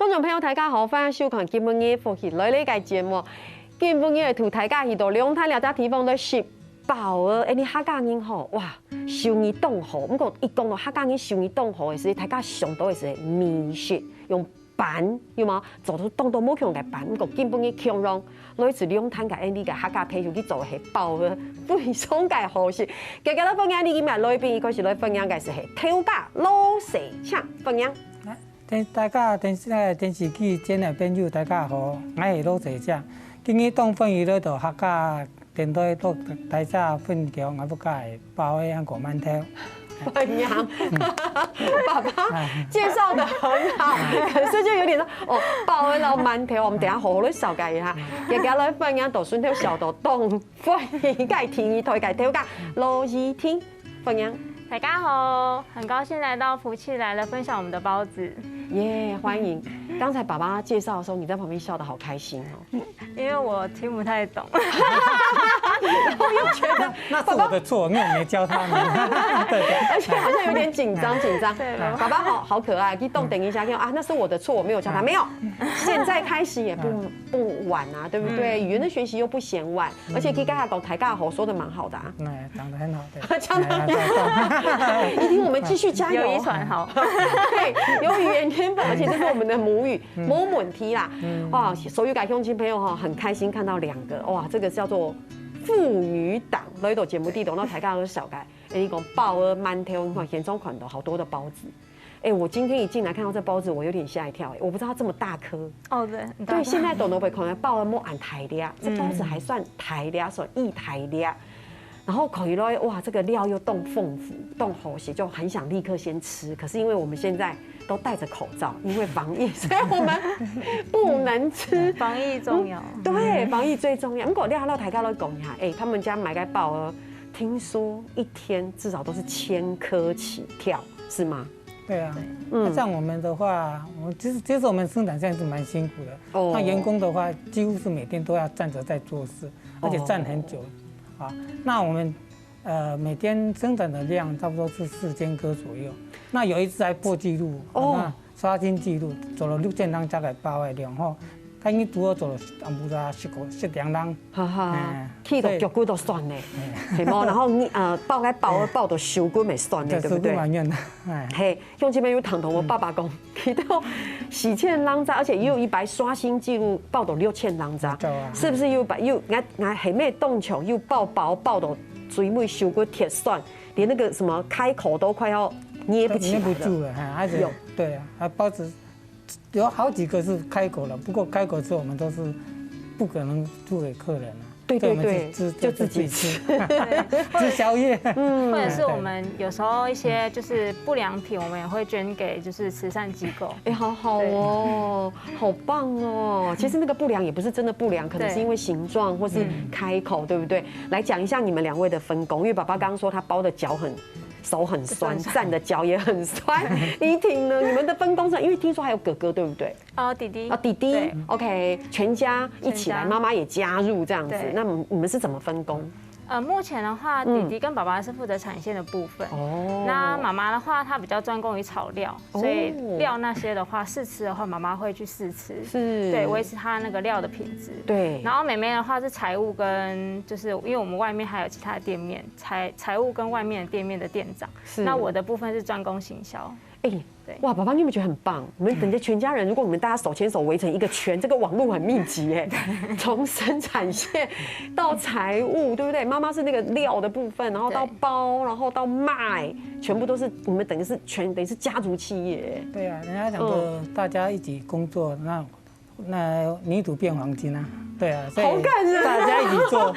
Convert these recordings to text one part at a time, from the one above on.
观众朋友，大家好，欢迎收看今晡日福气来呢个节目。今晡日同大家去到龙潭了只地方咧食饱啊！你客家人吼，哇，收耳动好。不过一讲到客家人收耳动好的是，大家上到的是面食，用板有冇？做到当到冇用嘅板，不过今晡日强让来自龙潭嘅呢个客家朋友去做係饱啊，非常嘅好食。今日咧分享呢今日來賓，佢是來分享嘅是係跳架老蛇槍分享。大家電視機前嘅朋友，大家好，我係老蛇槍。今日當分享咧到客家電台到大家分享，我不介包嘅香港饅頭。分享，爸爸介紹得很好，可是就有點說哦，包嘅老饅頭，我們等下好好嚟紹介一下。日日來分享到順條小道東分享嘅天意台嘅跳架老二天分享。大家好，很高興來到福氣來了，分享我們的包子。耶，歡迎！剛才爸爸介紹的時候，你在旁邊笑得好開心哦。因為我聽不太懂，然後又覺得那是我的錯，因為我沒教他們。對，而且好像有點緊張。對，爸爸好可愛，可以動等一下，啊，那是我的錯，我沒有教他。沒有，現在開始也不晚啊，對不對？語言的學習又不嫌晚，而且可以跟他講台尬吼，說得蠻好的啊。講得很好，對。講得很好。一定我們繼續加油。有遺傳好。對，有語言天分，而且這是我們的母語，冇問題啦。哇，所有嘅鄉親朋友哈，很開心看到兩個，哇，這個叫做婦女檔，來到節目地度，那台尬都小改，你講包啊饅頭，你看嚴重款的好多的包子。我今天一進來看到這包子，我有點嚇一跳，我不知道它這麼大顆。哦，對。對，現在都會可能包啊冇按台的，這包子還算台的，算一台的。然後可以咯，哇，這個料又凍豐富，凍好些，就很想立刻先吃。可是因為我們現在都戴着口罩，因為防疫，所以我們不能吃。防疫重要。對，防疫最重要。不過你看到大家都講一下，他們家買個包兒，聽說一天至少都是1000顆起跳，是嗎？對啊，那像我們的話，其實我們生產線是蠻辛苦的。那員工的話，幾乎是每天都要站着在做事，而且站很久。好，那我們每天生產的量差不多是4000顆左右。那有一次還破紀錄，那刷新紀錄，做了6000張加個包的量吼。他已經拄好做了12人。哈哈，起到腳骨都酸嘞，係冇？然後包個包到手骨咪酸嘞，對不對？手骨埋怨的，嘿，用這邊有疼痛，我爸爸講，起到4000人渣，而且又100刷新紀錄，包到6000人渣，是不是又係咩動牆又爆到嘴尾手骨鐵酸，連那個什麼開口都快要捏不起來了。捏不住了，有對啊，包子。有好幾個是開口了，不過開口之後我們都是不可能做給客人了。對，就自己吃，吃宵夜。或者是我們有時候一些就是不良品，我們也會捐給就是慈善機構。好好哦，好棒哦。其實那個不良也不是真的不良，可能是因為形狀或是開口，對不對？來講一下你們兩位的分工，因為爸爸剛剛說他包的腳手很酸，站的腳也很酸。依婷呢？你們的分工上，因為聽說還有哥哥，對不對？弟弟。弟弟。OK，全家一起來，媽媽也加入這樣子。那你們是怎麼分工？目前的話，弟弟跟爸爸是負責產線的部分。哦。那媽媽的話，她比較專攻於炒料，所以料那些的話，試吃的話，媽媽會去試吃。是。對，維持它那個料的品質。對。然後妹妹的話是財務跟，就是因為我們外面還有其他的店面，財務跟外面的店面的店長。是。那我的部分是專攻行銷。對，哇，爸爸，你有沒有覺得很棒？你們等着全家人，如果你們大家手牽手圍成一個圈，這個網絡很密集哎，從生產線到財務，對不對？媽媽是那個料的部分，然後到包，然後到賣，全部都是你們等於是家族企業。對啊，人家講說大家一起工作，那泥土變黃金啊。對啊，所以好感人，大家一起做，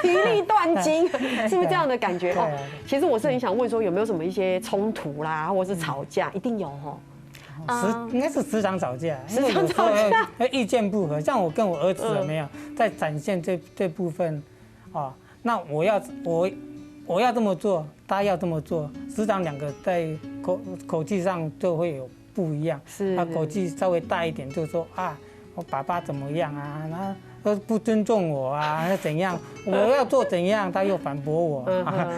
其利斷金，是不是這樣的感覺？哦，其實我是很想問說，有沒有什麼一些衝突啦，或者是吵架？一定有哦。應該是時常吵架，時常吵架，意見不合。像我跟我兒子有沒有在展現這部分？哦，那我要這麼做，他要這麼做，時常兩個在口氣上就會有不一樣。是，他口氣稍微大一點，就說啊。我爸爸怎麼樣啊？都不尊重我啊，还是怎样？我要做怎样，他又反驳我，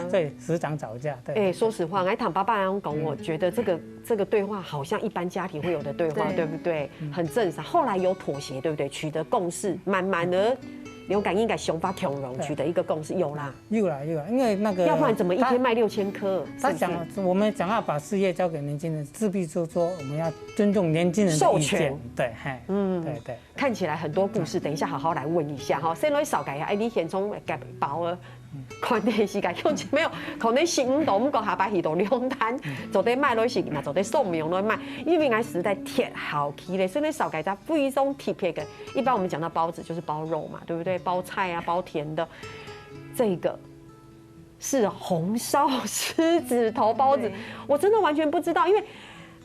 所以时常吵架。对，说实话，来谈爸爸那种讲，我觉得这个对话好像一般家庭会有的对话，对不对？很正常。后来有妥协，对不对？取得共识，慢慢的。流感应该雄发强荣取得一个共识，有啦，有啦，因为那个，要不然怎么一天卖6000颗？他讲，我们讲要把事业交给年轻人，势必就是说我们要尊重年轻人的意见，对，对。看起来很多故事，等一下好好来问一下哈。先来少改一下，你现从夹包啊，看电视改用没有？可能15度，唔过下摆去到2摊，做得卖落是嘛，做得送苗落卖，因为俺时代贴好起嘞，所以你少改它非常贴片的。一般我们讲到包子就是包肉嘛，对不对？包菜啊，包甜的，这个是红烧狮子头包子，我真的完全不知道，因为。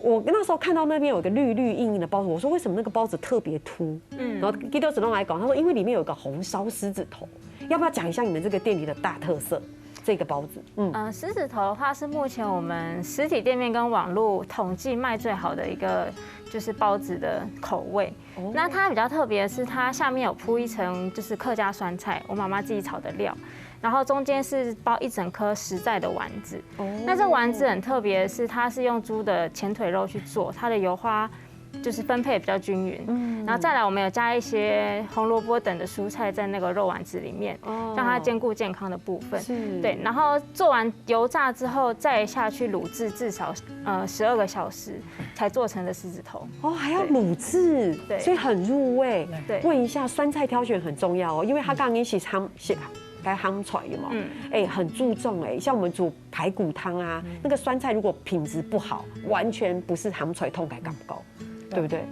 我那时候看到那边有一个绿绿硬硬的包子，我说为什么那个包子特别凸？然后基督子龙来讲，他说因为里面有一个红烧狮子头，要不要讲一下你们这个店里的大特色？这个包子，狮子头的话是目前我们实体店面跟网络统计卖最好的一个就是包子的口味。那它比较特别的是，它下面有铺一层就是客家酸菜，我妈妈自己炒的料。然后中间是包一整颗实在的丸子，那这丸子很特别的是，它是用猪的前腿肉去做，它的油花就是分配比较均匀。然后再来，我们有加一些红萝卜等的蔬菜在那个肉丸子里面，让它兼顾健康的部分。对，然后做完油炸之后，再下去卤制至少12个小时才做成的狮子头。还要卤制，对，所以很入味。对，问一下，酸菜挑选很重要哦，因为它刚刚是该夯出来有吗？很注重像我们煮排骨汤啊，那个酸菜如果品质不好，完全不是夯出来痛感高，对不对？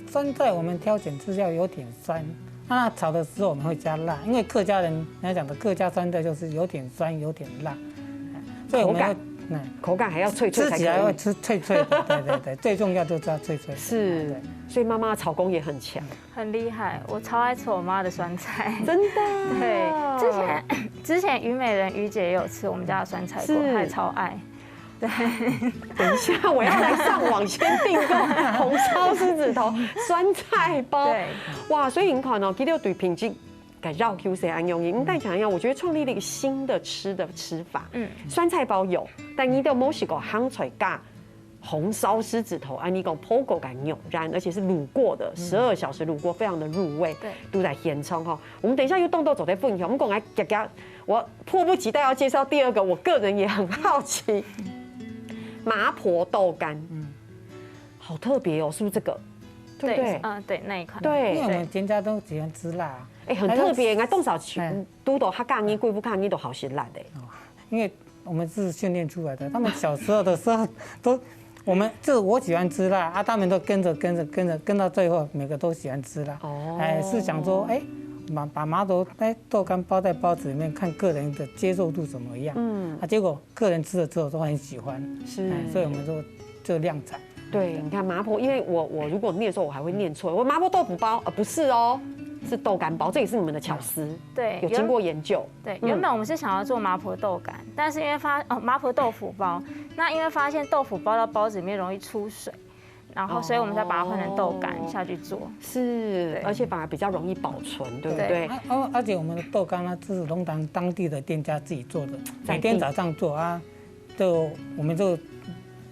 酸菜我们挑选是要有点酸，那炒的时候我们会加辣，因为客家人来讲的客家酸菜就是有点酸有点辣，所以我们要口感还要脆脆才可以，吃起来会吃脆脆的，对，最重要就是要脆脆。是，所以妈妈炒功也很强，很厉害。我超爱吃我妈的酸菜，真的。对，之前虞美人虞姐也有吃我们家的酸菜锅，她也超爱。对，等一下我要来上网先订购红烧狮子头酸菜包。对，哇，所以你看哦，其实对品质。改绕 QC 安用音，但讲一样，我觉得创立了一个新的吃法。酸菜包有，但你都没试过夯菜咖红烧狮子头，你讲剖过感扭然，而且是卤过的，12小时卤过，非常的入味。对，都在填充哈。我们等一下又动作走在分享，我们讲来夹夹，我迫不及待要介绍第二个，我个人也很好奇，麻婆豆干，好特别哦，是不是这个？对不对？对，那一款。对，因为我们全家都喜欢吃辣。很特别，我动手去都到他干你贵不干你都好辛辣的。因为我们是训练出来的，他们小时候的时候都，我喜欢吃辣啊，他们都跟到最后，每个都喜欢吃辣。是想说，把麻婆豆干包在包子里面，看个人的接受度怎么样。结果客人吃了之后都很喜欢，所以我们就量产。对，你看麻婆，因为我如果念的时候我还会念错，我麻婆豆腐包不是哦。是豆干包，这也是你们的巧思，对，有经过研究。对，原本我们是想要做麻婆豆干，但是因为麻婆豆腐包，那因为发现豆腐包到包子里面容易出水，然后所以我们才把它换成豆干下去做。是，而且反而比较容易保存，对不对？而且我们的豆干呢，这是龙潭当地的店家自己做的，每天早上做啊，我们就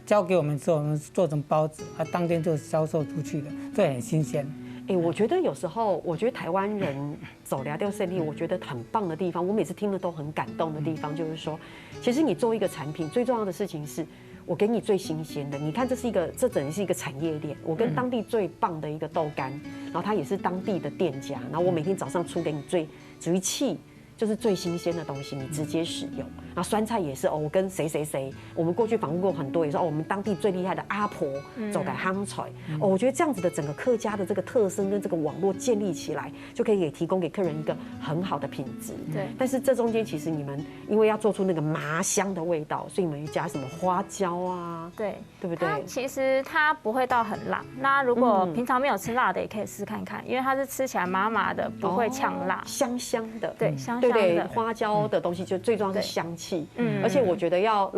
交给我们之后，我们做成包子，当天就销售出去的，这很新鲜。我觉得有时候，我觉得台湾人走聊掉胜利，我觉得很棒的地方，我每次听了都很感动的地方，就是说，其实你做一个产品，最重要的事情是，我给你最新鲜的。你看，这等于是一个产业链，我跟当地最棒的一个豆干，然后它也是当地的店家，然后我每天早上出给你最气。就是最新鲜的东西，你直接使用。然后酸菜也是我跟谁，我们过去访问过很多，也说我们当地最厉害的阿婆走改夯菜。我觉得这样子的整个客家的这个特色跟这个网络建立起来，就可以提供给客人一个很好的品质。对。但是这中间其实你们因为要做出那个麻香的味道，所以你们加什么花椒啊？对不对？其实它不会到很辣。那如果平常没有吃辣的，也可以试看看，因为它是吃起来麻麻的，不会呛辣，香香的。对，香。对，花椒的东西就最重要是香气，而且我觉得要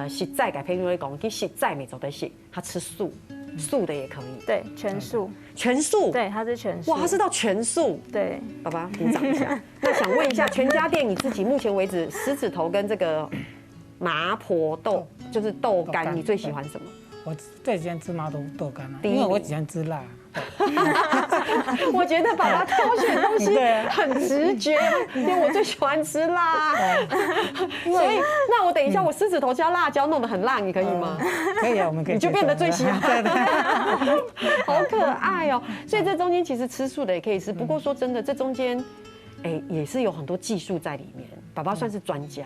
实在改配入来讲，去实在没走的些，他吃素，素的也可以。对，全素。全素？对，它是全素。哇，它是到全素。对，爸爸鼓掌一下。那想问一下，全家店你自己目前为止，狮子头跟这个麻婆豆，就是豆干，你最喜欢什么？我最喜欢吃麻婆豆干啊，因为我喜欢吃辣。我觉得爸爸挑选东西很直觉，因为我最喜欢吃辣，所以那我等一下我狮子头加辣椒弄得很辣，你可以吗？可以啊，我们可以。你就变得最喜欢，对，好可爱哦。所以这中间其实吃素的也可以吃，不过说真的，这中间也是有很多技术在里面，爸爸算是专家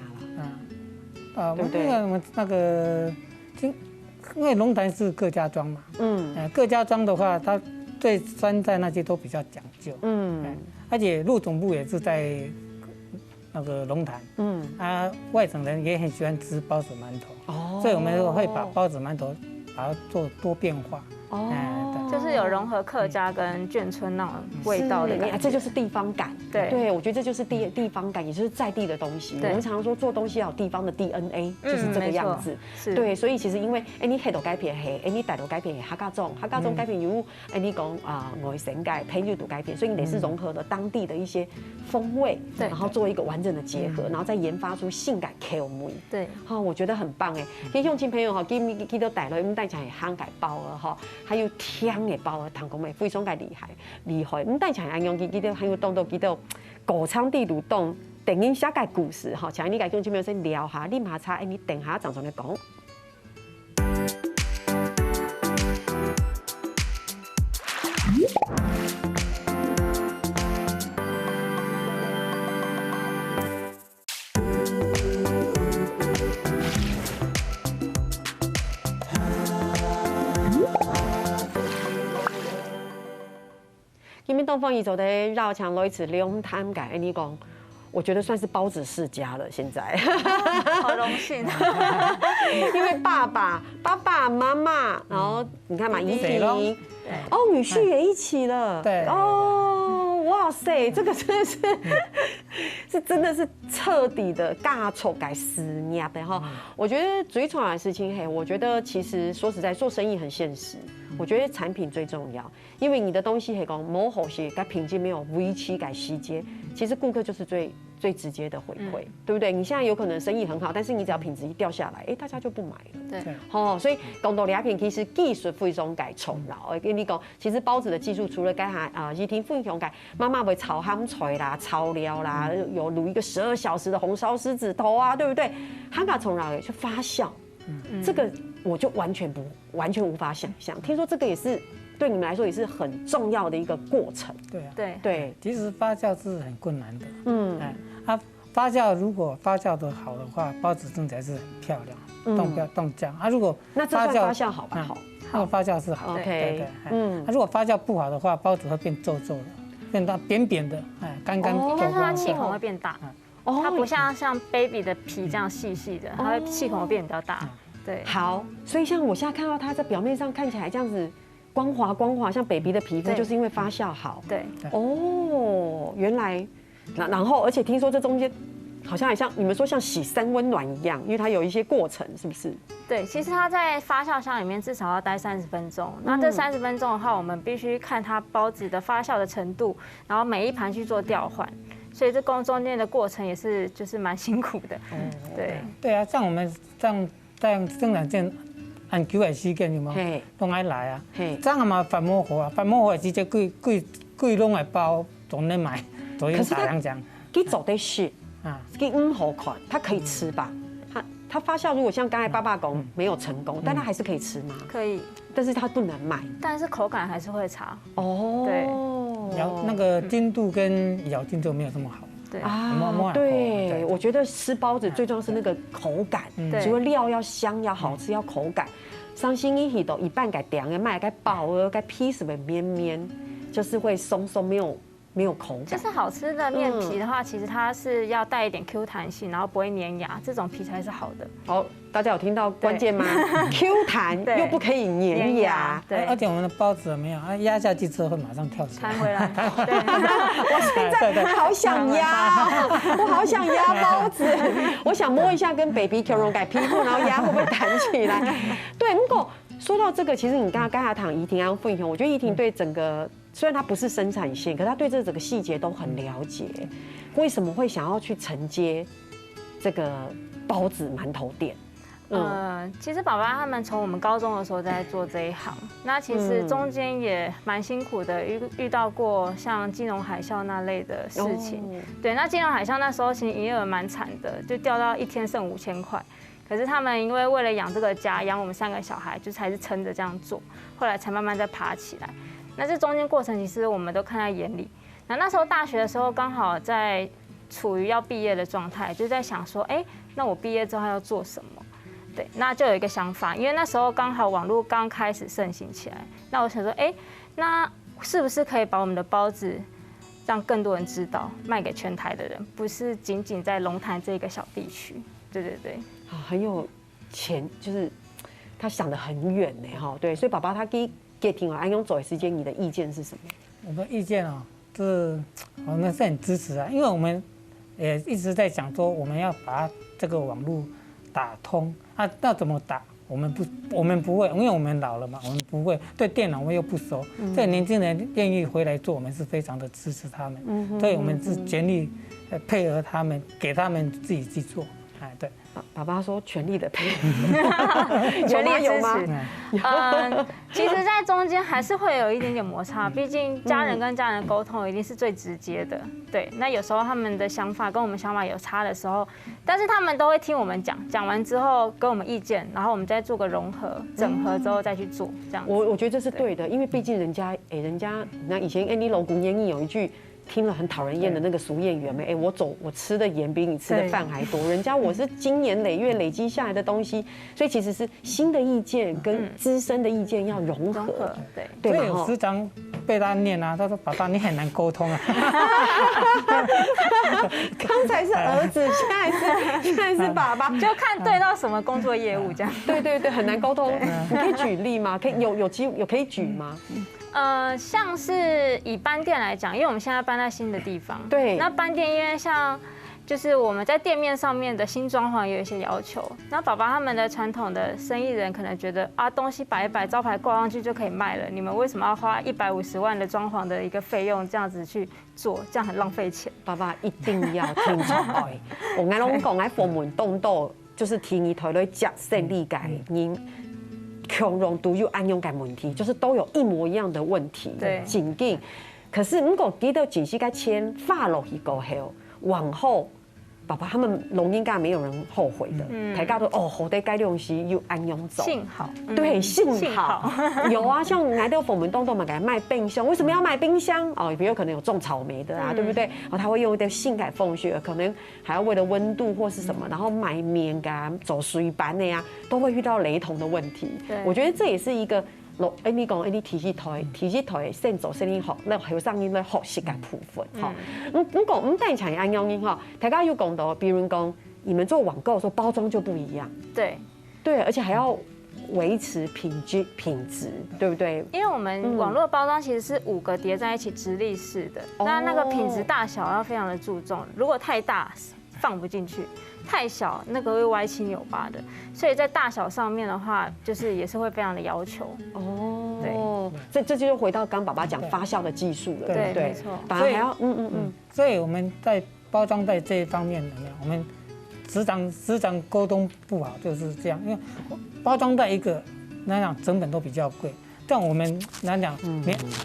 了，对不对？我们那个因为龙潭是客家庄嘛，客家庄的话，它对山寨那些都比较讲究，而且陆总部也是在那个龙潭，外省人也很喜欢吃包子馒头，所以我们会把包子馒头把它做多变化，就是有融合客家跟眷村那种味道的感觉，这就是地方感。对，我觉得这就是地方感，也就是在地的东西。我们常常说做东西要有地方的 DNA， 就是这个样子。对，所以其实因为你黑豆改片黑，你大豆改片黑，客家种改片有，你讲外省改，配肉都改片，所以你得是融合了当地的一些风味，然后做一个完整的结合，然后再研发出性感 Q 味。对，我觉得很棒哎。其实乡亲朋友记得带来，我们带起来香改包了还有香的包。糖工妹非常嘅厉害，唔但像安样记得还有动记得古昌地鲁洞电影写嘅故事像你家乡亲朋友先聊下，啉下茶，你等下张总嚟讲。今天东方一走的绕墙来一次龙潭改，你讲，我觉得算是包子世家了。现在，好荣幸，因为爸爸妈妈，然后你看嘛，怡婷，女婿也一起了，对，哇塞，这个真的是真的是彻底的尬丑改撕捏的哈。我觉得最重要的事情，我觉得其实说实在，做生意很现实。我觉得产品最重要，因为你的东西讲某好些，该品质没有维持改细节，其实顾客就是最直接的回馈，对不对？你现在有可能生意很好，但是你只要品质一掉下来，大家就不买了。对，所以讲到良品，其实技术非常改重劳。跟你讲，其实包子的技术除了改下怡婷非常改，妈妈会炒香菜啦、炒料啦，有卤一个12小时的红烧狮子头啊，对不对？香港重劳去发酵。这个我就完全无法想象。听说这个也是对你们来说也是很重要的一个过程。对，其实发酵是很困难的。发酵如果发酵的好的话，包子蒸起来是很漂亮，冻浆。如果那这算发酵好不好？那个发酵是好的。对。如果发酵不好的话，包子会变皱皱的，变到扁扁的，干干。但是它气孔会变大。它不像 baby 的皮这样细细的，它会气孔会变比较大。对，好，所以像我现在看到它在表面上看起来这样子光滑，像 baby 的皮肤，就是因为发酵好。对，原来，然后而且听说这中间好像也像你们说像洗3温暖一样，因为它有一些过程，是不是？对，其实它在发酵箱里面至少要待30分钟。那这30分钟的话，我们必须看它包子的发酵的程度，然后每一盘去做调换。所以这中间的过程也是就是蛮辛苦的。对啊，像我们像生产线按9个时间有冇？拢爱来啊。这样嘛反磨合啊，反磨合直接贵拢会包，总能买，所以大量讲。佢做得是佢好款，它可以吃吧？它发酵如果像刚才爸爸讲没有成功，但它还是可以吃吗？可以，但是它不能买。但是口感还是会差。对。那个筋度跟咬劲就没有这么好。对，我觉得吃包子最重要是那个口感，除了料要香要好吃，要口感。伤心一起都一半改凉的，卖该薄了，该皮什么绵绵，就是会松没有口感。就是好吃的面皮的话，其实它是要带一点 Q 弹性，然后不会粘牙，这种皮才是好的。好，大家有听到关键吗 ？Q 弹又不可以粘牙。对，而且我们的包子没有，压下去之后会马上跳起来。弹回来。对，我现在好想压，我好想压包子，我想摸一下跟 baby Q 溶改皮肤，然后压会不会弹起来？对，不过。说到这个，其实你刚才谈怡婷安分享，我觉得怡婷对整个虽然她不是生产线，可她对这整个细节都很了解。为什么会想要去承接这个包子馒头店？其实爸爸他们从我们高中的时候在做这一行，那其实中间也蛮辛苦的，遇到过像金融海啸那类的事情。对，那金融海啸那时候其实营业额蛮惨的，就掉到一天剩5000块。可是他们因为了养这个家，养我们3个小孩，就是还是撑着这样做，后来才慢慢再爬起来。那这中间过程其实我们都看在眼里。那时候大学的时候刚好在处于要毕业的状态，就在想说，那我毕业之后要做什么？对，那就有一个想法，因为那时候刚好网络刚开始盛行起来，那我想说，那是不是可以把我们的包子让更多人知道，卖给全台的人，不是仅仅在龙潭这个小地区？对对对，很有钱，就是他想得很远呢，哈。对，所以爸爸他给听了安永走的时间，你的意见是什么？我的意见我们是很支持啊，因为我们也一直在讲说，我们要把这个网络打通啊，那怎么打？我们不会，因为我们老了嘛，我们不会，对电脑我们又不熟。这年轻人愿意回来做，我们是非常的支持他们，所以我们是全力配合他们，给他们自己去做。对。爸爸说全力的配合，全力有吗？其实，在中间还是会有一点点摩擦，毕竟家人跟家人沟通一定是最直接的。对，那有时候他们的想法跟我们想法有差的时候，但是他们都会听我们讲完之后给我们意见，然后我们再做个融合、整合之后再去做这样。我觉得这是对的，因为毕竟人家那以前你老公烟瘾有一句。听了很讨人厌的那个俗谚语没？我吃的盐比你吃的饭还多，人家我是经年累月累积下来的东西，所以其实是新的意见跟资深的意见要融合，对。所以有时常被他念啊，他说爸爸你很难沟通啊。刚才是儿子，现在是爸爸，就看对到什么工作业务这样。对，很难沟通。你可以举例吗？可以有可以举吗？像是以班店来讲，因为我们现在搬在新的地方，对，那班店因为像就是我们在店面上面的新装潢也有一些要求，那爸爸他们的传统的生意人可能觉得东西摆一摆，招牌挂上去就可以卖了，你们为什么要花150万的装潢的一个费用这样子去做，这样很浪费钱。爸爸一定要听出来，我爱拢讲爱佛门洞洞，就是提你头来讲胜利感因。穷容都有安用感问题，就是都有一模一样的问题。对，紧紧。可是如果记得紧是该签发落去过后，往后爸爸他们龙应该没有人后悔的。大家都后代该东西又安用走。幸好。对，幸好有啊，像来到佛门洞洞嘛，给他卖冰箱，为什么要卖冰箱？比如可能有种草莓的啊，对不对？他会用一点性感风趣，可能还要为了温度或是什么，然后买棉给他走水板的呀，都会遇到雷同的问题。我觉得这也是一个。你讲你提起台先做生意好，那后上因咧学习嘅部分哈。讲但产业安样哈，大家有讲到，比如讲你们做网购的时候包装就不一样，对，而且还要维持品质，对不对？因为我们网络包装其实是5个叠在一起直立式的，那个品质大小要非常的注重，如果太大放不进去。太小，那个会歪七扭八的，所以在大小上面的话，就是也是会非常的要求。对，这就回到刚爸爸讲发酵的技术了，对不对？没错。反而还要所以我们在包装在这一方面里面，我们时常沟通不好就是这样，因为包装袋一个来讲成本都比较贵，像我们来讲，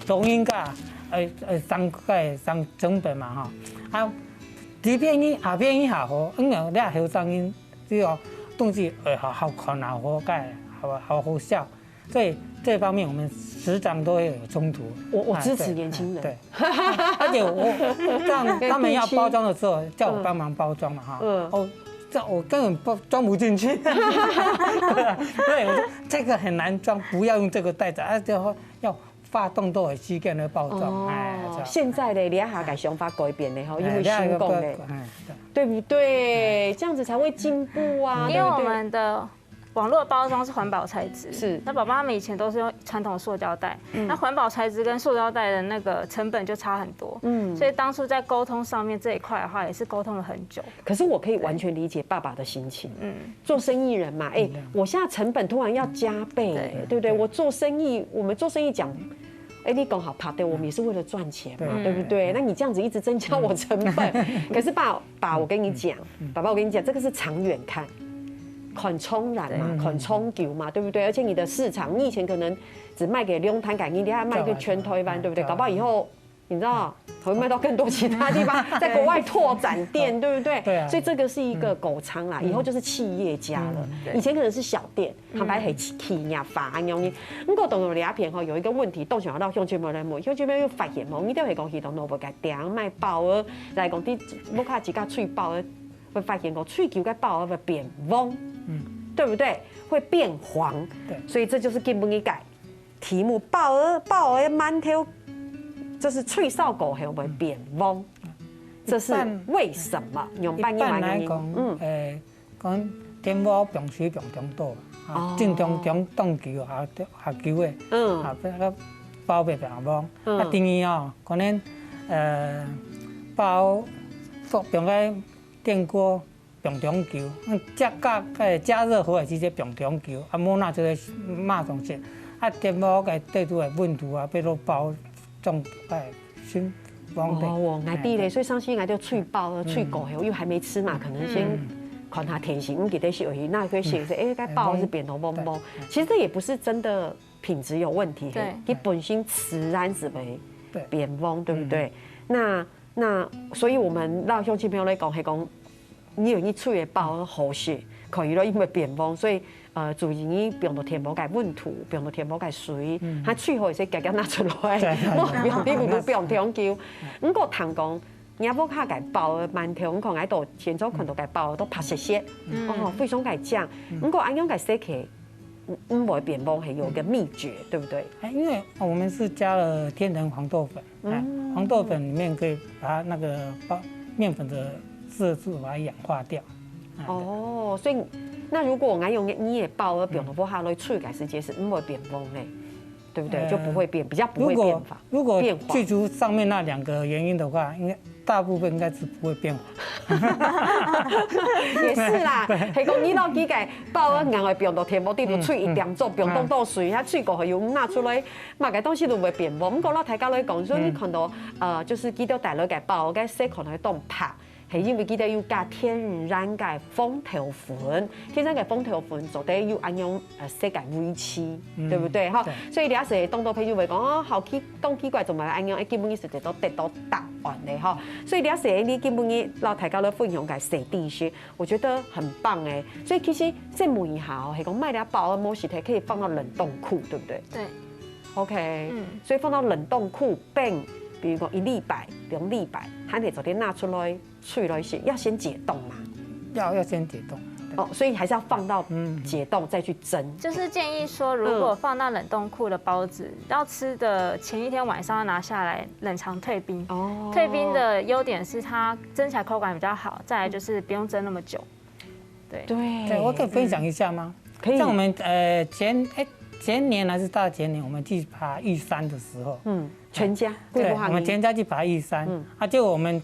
抖音噶上成本嘛哈，底便宜下便宜下好，因为你后上因只要东西好看好好盖好笑，所以这方面我们时常都会有冲突。我支持年轻人，对，而且我让他们要包装的时候叫我帮忙包装嘛哈，这我根本装不进去，对，我说这个很难装，不要用这个袋子，要发动都很细件的包装。现在的你要把想法改变的哈，因为新工的，对不对？这样子才会进步啊。因为我网络的包装是环保材质，是。那宝宝他们以前都是用传统塑胶袋，那环保材质跟塑胶袋的那个成本就差很多，所以当初在沟通上面这一块的话，也是沟通了很久。可是我可以完全理解爸爸的心情，做生意人嘛，我现在成本突然要加倍，对不对？我做生意，我们做生意讲。你讲好怕对，我们也是为了赚钱嘛，对不对？那你这样子一直增加我成本，可是爸，我跟你讲，爸爸，我跟你讲，这个是长远看，款冲染嘛，款冲球嘛，对不对？而且你的市场，你以前可能只卖给龙潭港，你还卖给全台湾，对不对？搞不好以后你知道会卖到更多其他地方，在国外拓展店，对不对？对啊。所以这个是一个狗仓啦，以后就是企业家了。以前可能是小店，他摆系企业法安样呢。不过动物鸦片吼有一个问题，都想到乡亲们来问，乡亲们又发现吼，你都会讲系统萝卜甲顶卖爆儿，来讲啲要卡几架喙爆儿，会发现讲喙球甲爆儿会变黄，对不对？会变黄，对，所以这就是根本一改题目爆儿满头。这是脆哨狗会不会变黄？这是为什么？用半夜来讲，讲电毛病水病中多，正常冻球下球的，个包被变黄。第二哦，可能包病个电锅病中球，加热火之间病中球，莫那就是马上先，电毛个对住的温度比如包。新哦，爱地嘞，所以上次爱就脆包、脆狗因为还没吃嘛，可能先看它甜型，给它写而已。那可以写是该包是扁头包包。其实这也不是真的品质有问题，你本身自然是为扁翁，对不对？那所以我们让乡亲朋友来讲，系讲你有一脆的包好些，可以了，因为扁翁，所以。注意你不用到填补改温度，不用到填补改水，它最好是夹夹拿出来，不用不用填球。不过糖讲，你不卡改包馒头，我看喺度前周看到改包都拍些，非常改酱。不过按样改洗起，不会变崩，还有个秘诀，对不对？因为我们是加了天然黄豆粉，黄豆粉里面可以把那个面粉的色素把它氧化掉。哦，所以。那如果我用你也包而变头发下来脆改时间是不会变黄嘞，对不对？就不会变，比较不会变法。如果去除上面那2个原因的话，应该大部分应该是不会变黄。也是啦，系讲你老几个包而硬会变到天无地就脆一点做，变冻到水，它脆过又拿出来，嘛个东西都会变黄。不过老大家来讲，所以你看到就是记得大佬个包，个细可能冻拍。係因為記得要加天然嘅風頭粉，天然嘅風頭粉就得要按用世界維持，對不對？哈，所以你有時當到譬如會講後期當奇怪就咪按用，基本上就都得到答案嘅哈。所以你有時你基本嘅老大家都分享嘅寫地區，我覺得很棒誒。所以其實再問一下哦，係講賣啲包啊，某時可以放到冷凍庫，對不對？對。OK，所以放到冷凍庫冰。比如講1禮拜、2禮拜，還得昨天拿出來吹來先，要先解凍嘛？要先解凍。所以還是要放到解凍再去蒸。就是建議說，如果放到冷凍庫的包子，要吃的前一天晚上要拿下來冷藏退冰。退冰的優點是它蒸起來口感比較好，再來就是不用蒸那麼久。對，我可以分享一下嗎？可以。像我們前年還是大前年，我們去爬玉山的時候，全家，對，我們全家去爬玉山，結果我們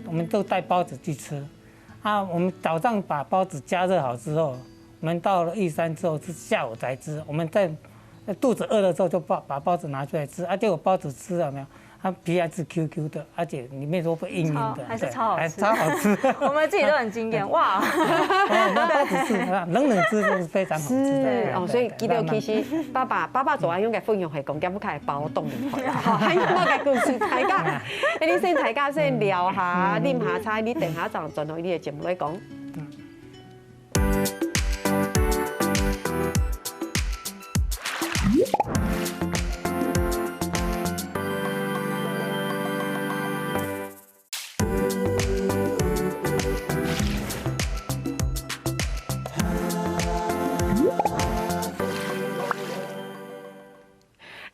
我們都帶包子去吃，我們早上把包子加熱好之後，我們到了玉山之後是下午才吃，我們在肚子餓的時候就把包子拿出來吃，結果包子吃了沒有？它皮還是 QQ 的，而且裡面都不硬硬的，還是超好吃，超好吃。我們自己都很驚豔，哇！包子是冷吃都是非常好吃的。所以記得其實爸爸做阿勇嘅分享係講點解包凍嚟開啦，還有乜嘅故事大家，你先大家先聊下，啉下茶，你等下就進到呢個節目嚟講。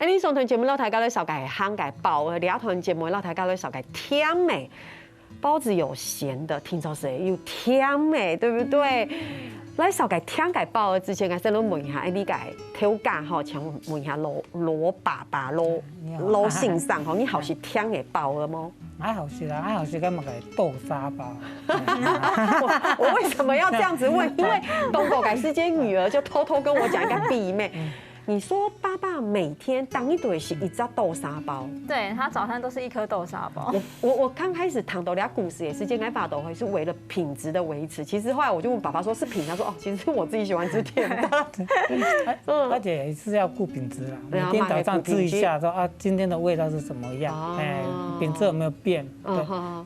呢上堂節目，大家都受嘅係香嘅包，另一堂節目，大家都受嘅甜味。包子有鹹的，聽說是有甜味，對不對？来少改听改报之前，先拢问一下，你改挑价吼，请问一下罗爸爸罗姓上吼，你好是听的报了吗？还好是啦，还好是干嘛改豆沙包？我为什么要这样子问？因为东狗改时间女儿就偷偷跟我讲一个弟妹。你说爸爸每天当一堆是一只豆沙包，对他早餐都是1颗豆沙包。我刚开始糖豆俩故事也是煎干法豆会是为了品质的维持。其实后来我就问爸爸说是品，他说哦，其实我自己喜欢吃甜的。而且也是要顾品质啦，每天早上吃一下，说啊今天的味道是什么样，品质有没有变？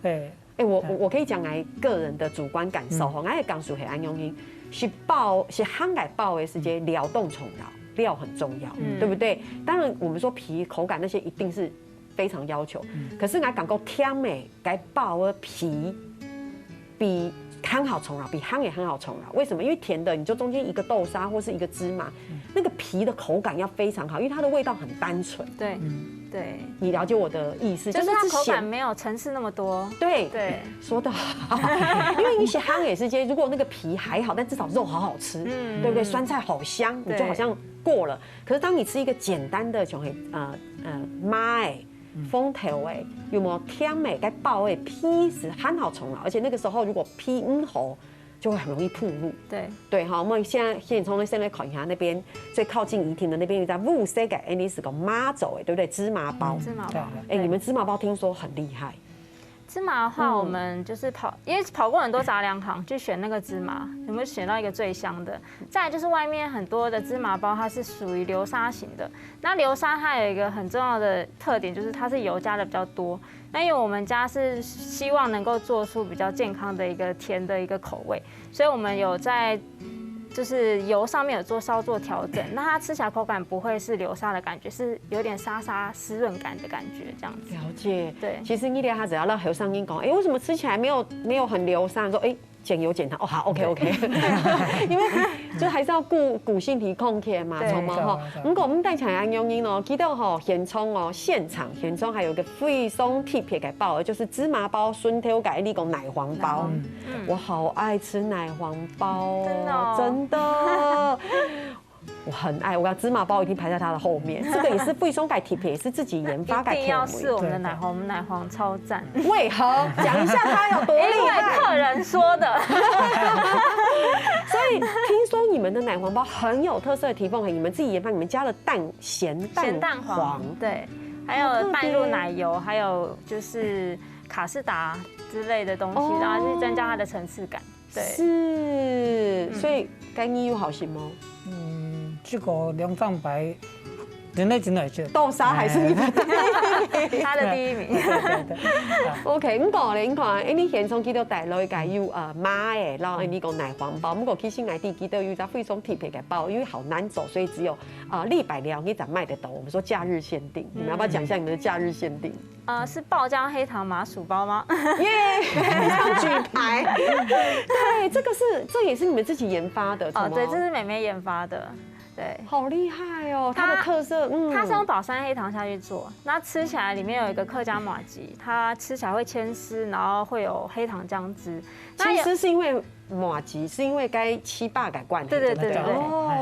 对。我可以讲来个人的主观感受哈，我也讲述很安用音，是烘改爆的时间撩动虫疗。料很重要，对不对？当然，我们说皮口感那些一定是非常要求，可是讲够甜美，该爆的皮比烘好虫疗，比烘也很好虫疗。为什么？因为甜的，你就中间一个豆沙或是一个芝麻，那个皮的口感要非常好，因为它的味道很单纯。对，对，你了解我的意思，就是它口感没有层次那么多。对，说得好，因为你写烘也是如果那个皮还好，但至少肉好好吃，对不对？酸菜好香，你就好像过了。可是当你吃一个简单的像妈风头有没有甜美该爆皮是很好虫了，而且那个时候如果皮厚。就会很容易暴露。对，好，我们现在从现在考一下那边最靠近宜庭的那边有在雾塞改 Andy 是个妈走对不对？芝麻包。你们芝麻包听说很厉害。芝麻的话，我们就是因为跑过很多杂粮行，去选那个芝麻，有没有选到一个最香的？再来就是外面很多的芝麻包，它是属于流沙型的。那流沙它有一个很重要的特点，就是它是油加的比较多。那因为我们家是希望能够做出比较健康的一个甜的一个口味，所以我们有在就是油上面有稍作调整，那它吃起来口感不会是流沙的感觉，是有点沙沙湿润感的感觉，这样子。了解，对。其实你俩他只要让和尚音讲，为什么吃起来没有很流沙？说减油减糖哦，好 OK， 因为就还是要顾骨性提控起嘛，从嘛吼。不过我们带起来安用音哦，记得吼现冲哦，现场现冲还有一个非松特别给爆的，就是芝麻包、酸条改立个奶黄包。我好爱吃奶黄包哦，真的。我很爱，我讲芝麻包一定排在它的后面。这个也是费松改体皮，也是自己研发改。一定要试我们的奶黄，我们奶黄超赞。为何？讲一下它有多厉害？因为客人说的。所以听说你们的奶黄包很有特色的提凤，你们自己研发，你们加了咸蛋黄，对，还有拌入奶油，还有就是卡士达之类的东西，然后去增加它的层次感。对，是，所以该你有好心吗？这个梁上白，人类真的是豆沙还是你的第一名，他的第一名。对。OK， 唔讲咧，你看，你现从记到大陆嘅有妈诶，然后你讲奶黄包，不过其实内地记到有在费松特别嘅包，因为好难走，所以只有100两你才卖得到。我们说假日限定，你们要不要讲一下你们的假日限定？是爆浆黑糖麻薯包吗？耶，上举牌。对，这也是你们自己研发的。对，这是妹妹研发的。对，好厉害哦！它的特色，它是用宝山黑糖下去做，那吃起来里面有一个客家麻糬，它吃起来会牵丝，然后会有黑糖姜汁。牵丝是因为麻糬，是因为该7把改灌。对，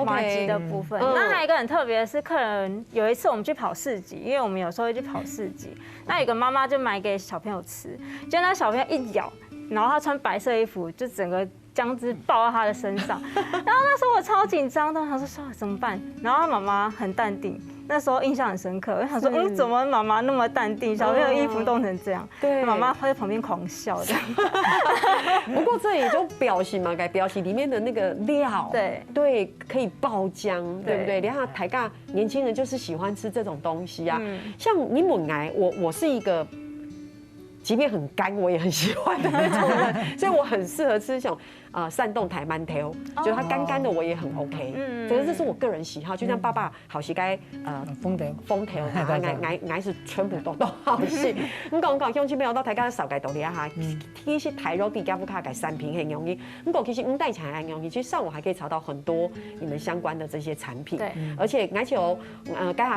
麻糬的部分。那还有一个很特别的是，客人有一次我们去跑市集，因为我们有时候会去跑市集，那有个妈妈就买给小朋友吃，就那小朋友一咬，然后他穿白色衣服，就整个姜汁爆到他的身上，然后那时候我超紧张的，我说怎么办？然后他妈妈很淡定，那时候印象很深刻。我想说，怎么妈妈那么淡定？小朋友衣服弄成这样，对，妈妈会在旁边狂笑这样。不过这也就表示嘛，该表示里面的那个料，对，可以爆浆，对不对？你看台大年轻人就是喜欢吃这种东西啊，像你猛来，我是一个。即便很干，我也很喜欢的那种人，所以我很适合吃这种扇动台馒头，就它干干的我也很 OK。可是这是我个人喜好，就像爸爸好是该封头，爱是全部都好是。你讲乡亲朋友到台湾少改道理啊哈，其实台肉地加不卡改3平很容易。其实带起来很容易，其实上网还可以查到很多你们相关的这些产品。对，而且该下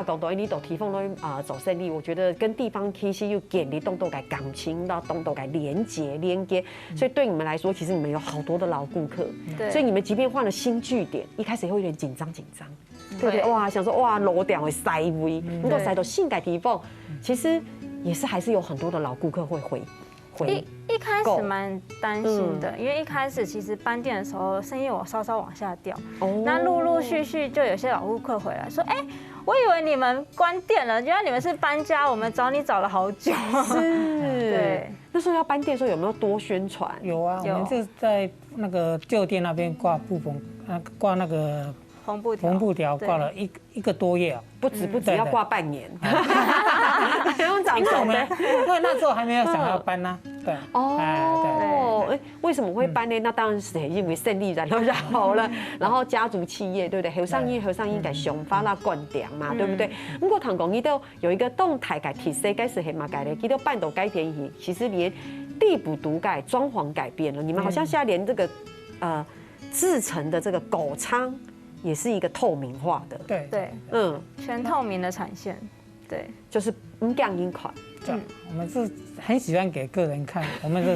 讲到你都提供了走生意，我觉得跟地方其实又建立动作改感情到动作改连接，所以对你们来说，其实你们有好多的的老顾客，对，所以你们即便换了新据点，一开始也会有点紧张，对不对？哇，想说哇楼点会塞位，如果塞到性感地方，其实也是还是有很多的老顾客会回。一开始蛮担心的，因为一开始其实搬店的时候生意有稍稍往下掉，那陆陆续续就有些老顾客回来说，哎，我以为你们关店了，原来你们是搬家，我们找你找了好久。是，对。那时候要搬店的时候有没有多宣传？有啊，我们就在那个旧店那边挂布棚，挂那个红布条挂了一个多月啊，不止要挂半年，不用长因为那时候还没有想要搬呢，对，对，为什么会搬呢？那当然是因为胜利然后了，然后家族企业，对不对？和尚应该想法啦灌点嘛，对不对？不过唐公伊都有一个动态改提升，该是黑马改的，伊都半斗改变伊，其实连地补独改装潢改变了，你们好像现在连这个制成的这个狗仓。也是一个透明化的，对，全透明的产线，对，就是降音款。我们是很喜欢给客人看我们的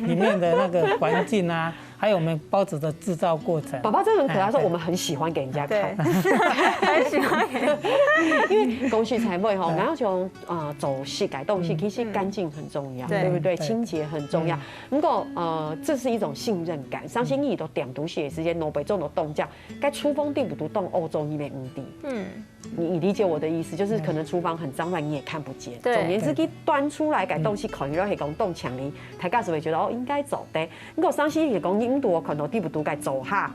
里面的那个环境啊，还有我们包子的制造过程。宝宝真的很可爱，说我们很喜欢给人家看，很喜欢给，因为恭喜才会哈，然后从走系改动系，其实干净很重要，对不对？清洁很重要。如果这是一种信任感，相信你都点读写时间，挪北中的动价，该出风地不读动欧洲一美五地。你理解我的意思，就是可能厨房很脏乱，你也看不见。总而言之，给端出来改东西，可能要系讲动墙里，大家就会觉得应该走的。如果相信系讲印度可能地不读该走哈，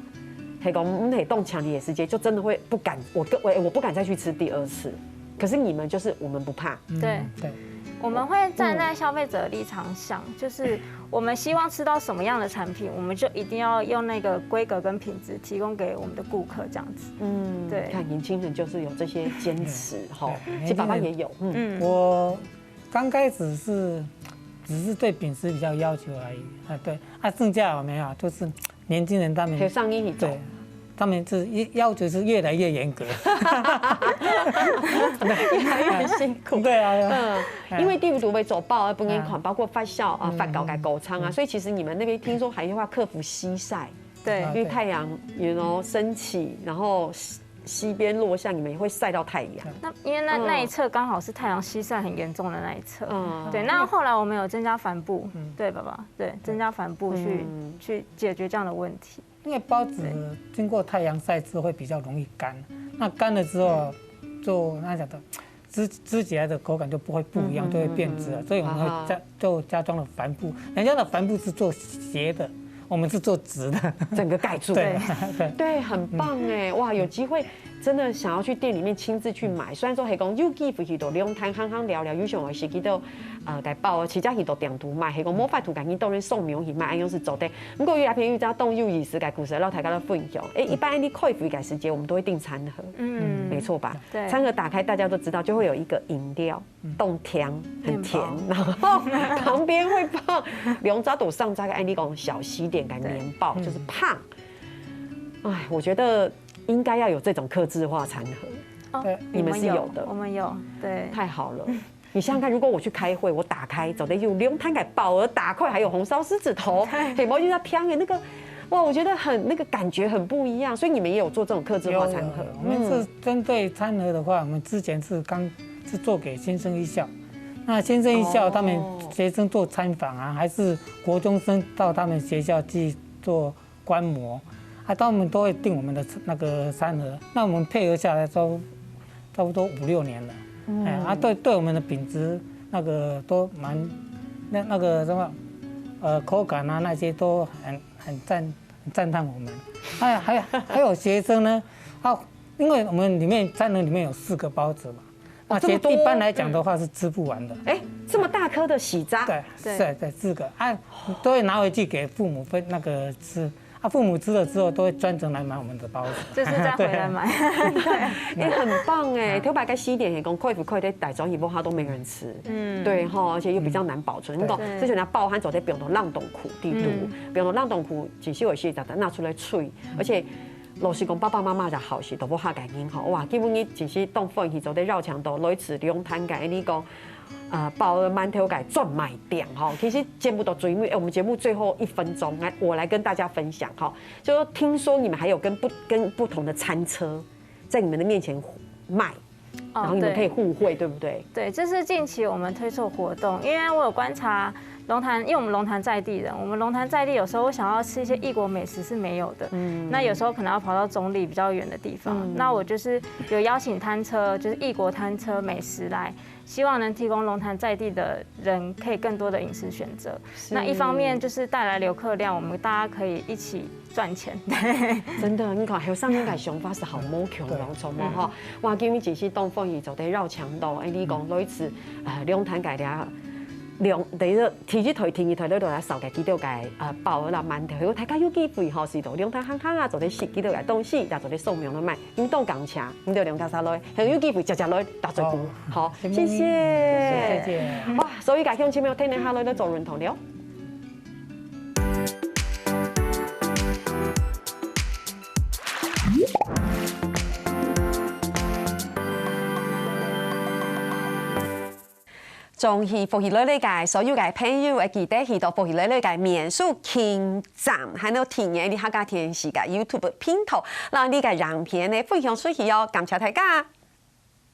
系讲系动墙里的时间，就真的会不敢，我不敢再去吃第二次。可是你们就是我们不怕，对。我们会站在消费者的立场想，就是我们希望吃到什么样的产品，我们就一定要用那个规格跟品质提供给我们的顾客，这样子。对。看年轻人就是有这些坚持哈，其实爸爸也有。我刚开始只是对品质比较要求而已对剩下有没有就是年轻人他们上一起走。他们是要求是越来越严格，越来越辛苦。对啊，因为地不独被走爆，不烟款，包括发酵发搞改狗仓所以其实你们那边听说还要克服西晒，对，因为太阳升起，然后西边落下，你们也会晒到太阳。那因为那一侧刚好是太阳西晒很严重的那一侧，对。那后来我们有增加帆布，对爸爸，对，增加帆布去解决这样的问题。因为包子经过太阳晒之后会比较容易干，那干了之后就那讲的吃起来的口感就不会不一样，就会变质了。所以我们会加装了帆布，人家的帆布是做斜的，我们是做直的，整个盖住。对，很棒哎！哇，有机会真的想要去店里面亲自去买。虽然说系讲有机会去到两摊行行聊聊，有想的是去到改包，其他去到店图买，系讲冇法图，赶紧到人送苗去买，安样是走的。不过有阿平有家动有意思，改故事老太家的分享。一般你开服改时间，我们都会订餐盒，没错吧？对，餐盒打开，大家都知道就会有一个饮料，冻甜，很甜，然后旁边会放两扎斗上扎个安利讲小西点改年报，就是胖。哎，我觉得应该要有这种客制化餐盒。你们是有的，我们有，对，太好了。你想想看，如果我去开会，我打开走的有两摊改宝儿打块，还有红烧狮子头，黑毛就要香的那个，哇，我觉得很那个感觉很不一样。所以你们也有做这种客制化餐盒。我们是针对餐盒的话，我们之前是做给先生一校，那先生一校他们学生做参访啊，还是国中生到他们学校去做观摩，他们都会订我们的那个餐盒。那我们配合下来差不多5-6年了。对我们的品质那个都蛮那个什么口感啊那些都很赞叹我们。还有学生呢，因为我们餐盒里面有4个包子嘛，一般来讲的话是吃不完的。这么大颗的喜渣，对4个都会拿回去给父母分那个吃。父母吃了之后都会专程来买我们的包子，就是再回来买，对，很棒哎。头摆该西点也讲快不快的带走以后它都没人吃，对哈，而且又比较难保存。你讲之前人家包含走在表头浪洞苦地图，表头浪洞苦，只是有些杂拿出来吹，而且老实讲爸爸妈妈就好些，都不下感应好哇。基本你只是冻饭去走在绕墙头，来吃两摊改你讲。宝儿馒头改赚买点哈。其实节目的最尾，我们节目最后1分钟，我来跟大家分享哈。就说听说你们还有跟不同的餐车在你们的面前卖。然后你们可以互惠，对不对？对，这是近期我们推出的活动，因为我有观察龙潭，因为我们龙潭在地人，我们龙潭在地有时候我想要吃一些异国美食是没有的，那有时候可能要跑到中壢比较远的地方，那我就是有邀请摊车，就是异国摊车美食来，希望能提供龙潭在地的人可以更多的饮食选择。那一方面就是带来游客量，我们大家可以一起赚钱。真的，你看，还有上面个想法是好猛强的，错嘛哈。哇，今日真是东风雨走在绕墙道，你讲类似龙潭改了。第一个天一台你嚟来扫嘅幾多嘅包啦饅頭，大家有機會嗬是到兩攤行啊，做啲食幾多嘅東西，又做啲掃描嚟賣，唔當工錢，唔到兩家沙來，係有機會直來打嘴鼓，好，謝謝，謝謝。哇，所以家鄉親友聽你下來都做認同了。從去福喜來呢屆所有嘅朋友會記得去到福喜來呢屆面書傾站，喺度體驗啲客家電視嘅 YouTube 片頭，讓呢個影片呢分享出去哦，感謝大家。